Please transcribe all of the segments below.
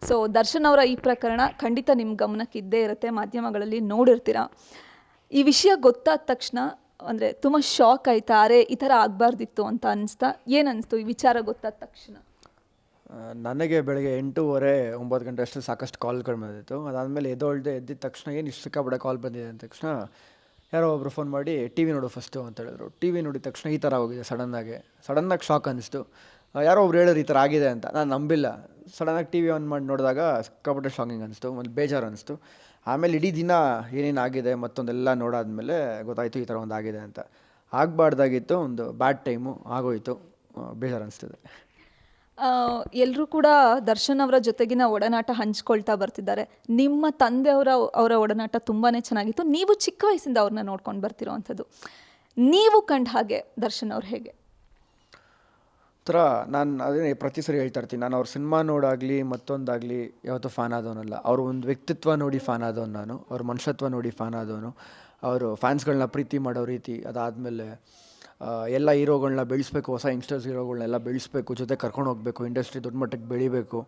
So Darshan ಅವರ ಈ ಪ್ರಕರಣ ಖಂಡಿತ ನಿಮ್ಮ ಗಮನಕ್ಕೆ ಇದ್ದೇ ಇರುತ್ತೆ, ಮಾಧ್ಯಮಗಳಲ್ಲಿ ನೋಡಿರ್ತೀರ. ಈ ವಿಷಯ ಗೊತ್ತಾದ ತಕ್ಷಣ ಅಂದರೆ ತುಂಬ ಶಾಕ್ ಆಯ್ತಾ, ಅರೆ ಈ ಥರ ಆಗಬಾರ್ದಿತ್ತು ಅಂತ ಅನಿಸ್ತಾ? ಏನನ್ನಿಸ್ತು ಈ ವಿಚಾರ ಗೊತ್ತಾದ ತಕ್ಷಣ? ನನಗೆ ಬೆಳಗ್ಗೆ 8:30 9 ಗಂಟೆ ಅಷ್ಟು ಸಾಕಷ್ಟು ಕಾಲ್ಗಳು ಬಂದಿತ್ತು. ಅದಾದಮೇಲೆ ಎದ್ದಿದ ತಕ್ಷಣ ಏನು ಇಷ್ಟು ಸಿಕ್ಕಾಪಟ್ಟೆ ಕಾಲ್ ಬಂದಿದೆ ಅಂದ ತಕ್ಷಣ ಯಾರೋ ಒಬ್ಬರು ಫೋನ್ ಮಾಡಿ ಟಿ ವಿ ನೋಡು ಫಸ್ಟು ಅಂತ ಹೇಳಿದ್ರು. ಟಿ ವಿ ನೋಡಿದ ತಕ್ಷಣ ಈ ಥರ ಹೋಗಿದೆ. ಸಡನ್ನಾಗಿ ಶಾಕ್ ಅನ್ನಿಸ್ತು. ಯಾರೋ ಒಬ್ರು ಹೇಳಿದ್ರು ಈ ಥರ ಆಗಿದೆ ಅಂತ. ನಾನು ನಂಬಿಲ್ಲ. ಸಡನ್ನಾಗಿ ಟಿ ವಿ ಆನ್ ಮಾಡಿ ನೋಡಿದಾಗ ಸಿಕ್ಕಾಪಟ್ಟೆ ಶಾಕಿಂಗ್ ಅನಿಸ್ತು, ಒಂದು ಬೇಜಾರು ಅನಿಸ್ತು. ಆಮೇಲೆ ಇಡೀ ದಿನ ಏನೇನು ಆಗಿದೆ ಮತ್ತೊಂದೆಲ್ಲ ನೋಡಾದ್ಮೇಲೆ ಗೊತ್ತಾಯಿತು ಈ ಥರ ಒಂದು ಆಗಿದೆ ಅಂತ. ಆಗಬಾರ್ದಾಗಿತ್ತು, ಒಂದು ಬ್ಯಾಡ್ ಟೈಮು ಆಗೋಯಿತು, ಬೇಜಾರು ಅನಿಸ್ತಿದೆ. ಎಲ್ಲರೂ ಕೂಡ ದರ್ಶನ್ ಅವರ ಜೊತೆಗಿನ ಒಡನಾಟ ಹಂಚ್ಕೊಳ್ತಾ ಬರ್ತಿದ್ದಾರೆ. ನಿಮ್ಮ ತಂದೆಯವರ ಒಡನಾಟ ತುಂಬಾ ಚೆನ್ನಾಗಿತ್ತು. ನೀವು ಚಿಕ್ಕ ವಯಸ್ಸಿಂದ ಅವ್ರನ್ನ ನೋಡ್ಕೊಂಡು ಬರ್ತಿರೋ ಅಂಥದ್ದು. ನೀವು ಕಂಡ ಹಾಗೆ ದರ್ಶನ್ ಅವ್ರು ಹೇಗೆ? ನಾನು ಅದೇ ಪ್ರತಿ ಸರಿ ಹೇಳ್ತಾ ಇರ್ತೀನಿ, ನಾನು ಅವ್ರ ಸಿನಿಮಾ ನೋಡಾಗಲಿ ಮತ್ತೊಂದಾಗಲಿ ಯಾವತ್ತೂ ಫ್ಯಾನ್ ಆದವನಲ್ಲ. ಅವ್ರ ಒಂದು ವ್ಯಕ್ತಿತ್ವ ನೋಡಿ ಫ್ಯಾನ್ ಆದವನು ನಾನು. ಅವ್ರ ಮನುಷ್ಯತ್ವ ನೋಡಿ ಫ್ಯಾನ್ ಆದವನು. ಅವರು ಫ್ಯಾನ್ಸ್ಗಳನ್ನ ಪ್ರೀತಿ ಮಾಡೋ ರೀತಿ, ಅದಾದಮೇಲೆ ಎಲ್ಲ ಹೀರೋಗಳನ್ನ ಬೆಳೆಸ್ಬೇಕು, ಹೊಸ ಯಂಗ್ಸ್ಟರ್ಸ್ ಹೀರೋಗಳನ್ನೆಲ್ಲ ಬೆಳೆಸ್ಬೇಕು, ಜೊತೆ ಕರ್ಕೊಂಡು ಹೋಗಬೇಕು, ಇಂಡಸ್ಟ್ರಿ ದೊಡ್ಡ ಮಟ್ಟಕ್ಕೆ ಬೆಳಿಬೇಕು,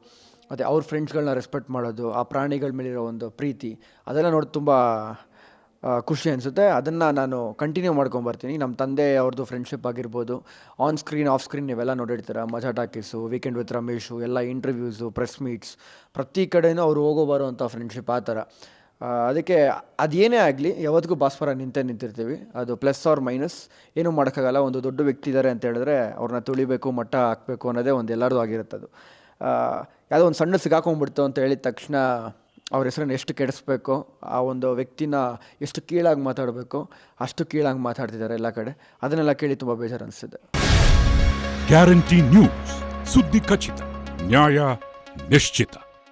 ಮತ್ತು ಅವ್ರ ಫ್ರೆಂಡ್ಸ್ಗಳನ್ನ ರೆಸ್ಪೆಕ್ಟ್ ಮಾಡೋದು, ಆ ಪ್ರಾಣಿಗಳ ಮೇಲಿರೋ ಒಂದು ಪ್ರೀತಿ, ಅದೆಲ್ಲ ನೋಡಿ ತುಂಬ ಖುಷಿ ಅನಿಸುತ್ತೆ. ಅದನ್ನು ನಾನು ಕಂಟಿನ್ಯೂ ಮಾಡ್ಕೊಂಬರ್ತೀನಿ. ನಮ್ಮ ತಂದೆ ಅವ್ರದ್ದು ಫ್ರೆಂಡ್ಶಿಪ್ ಆಗಿರ್ಬೋದು, ಆನ್ ಸ್ಕ್ರೀನ್ ಆಫ್ ಸ್ಕ್ರೀನ್ ನೀವೆಲ್ಲ ನೋಡಿರ್ತೀರ. ಮಜಾ ಟಾಕೀಸು, ವೀಕೆಂಡ್ ವಿತ್ ರಮೇಶು, ಎಲ್ಲ ಇಂಟರ್ವ್ಯೂಸು, ಪ್ರೆಸ್ ಮೀಟ್ಸ್, ಪ್ರತಿ ಕಡೆಯೂ ಅವ್ರು ಹೋಗೋ ಅಂಥ ಫ್ರೆಂಡ್ಶಿಪ್ ಆ ಥರ. ಅದಕ್ಕೆ ಅದೇನೇ ಆಗಲಿ ಯಾವತ್ತಿಗೂ ಭಾಸ್ವರ ನಿಂತಿರ್ತೀವಿ. ಅದು ಪ್ಲಸ್ ಆರ್ ಮೈನಸ್ ಏನೂ ಮಾಡೋಕ್ಕಾಗಲ್ಲ. ಒಂದು ದೊಡ್ಡ ವ್ಯಕ್ತಿ ಇದ್ದಾರೆ ಅಂತ ಹೇಳಿದ್ರೆ ಅವ್ರನ್ನ ತುಳಿಬೇಕು, ಮಟ್ಟ ಹಾಕಬೇಕು ಅನ್ನೋದೇ ಒಂದು ಎಲ್ಲರದು ಆಗಿರುತ್ತೆ. ಅದು ಯಾವುದೋ ಒಂದು ಸಣ್ಣ ಸಿಗಾಕೊಂಡ್ಬಿಡ್ತು ಅಂತ ಹೇಳಿದ ತಕ್ಷಣ ಅವ್ರ ಹೆಸರನ್ನು ಎಷ್ಟು ಕೆಡಿಸ್ಬೇಕು, ಆ ಒಂದು ವ್ಯಕ್ತಿನ ಎಷ್ಟು ಕೀಳಾಗಿ ಮಾತಾಡಬೇಕು ಅಷ್ಟು ಕೀಳಾಗಿ ಮಾತಾಡ್ತಿದ್ದಾರೆ ಎಲ್ಲ ಕಡೆ. ಅದನ್ನೆಲ್ಲ ಕೇಳಿ ತುಂಬ ಬೇಜಾರು ಅನಿಸ್ತಿದೆ. ಗ್ಯಾರಂಟಿ ನ್ಯೂಸ್, ಸುದ್ದಿ ಖಚಿತ, ನ್ಯಾಯ ನಿಶ್ಚಿತ.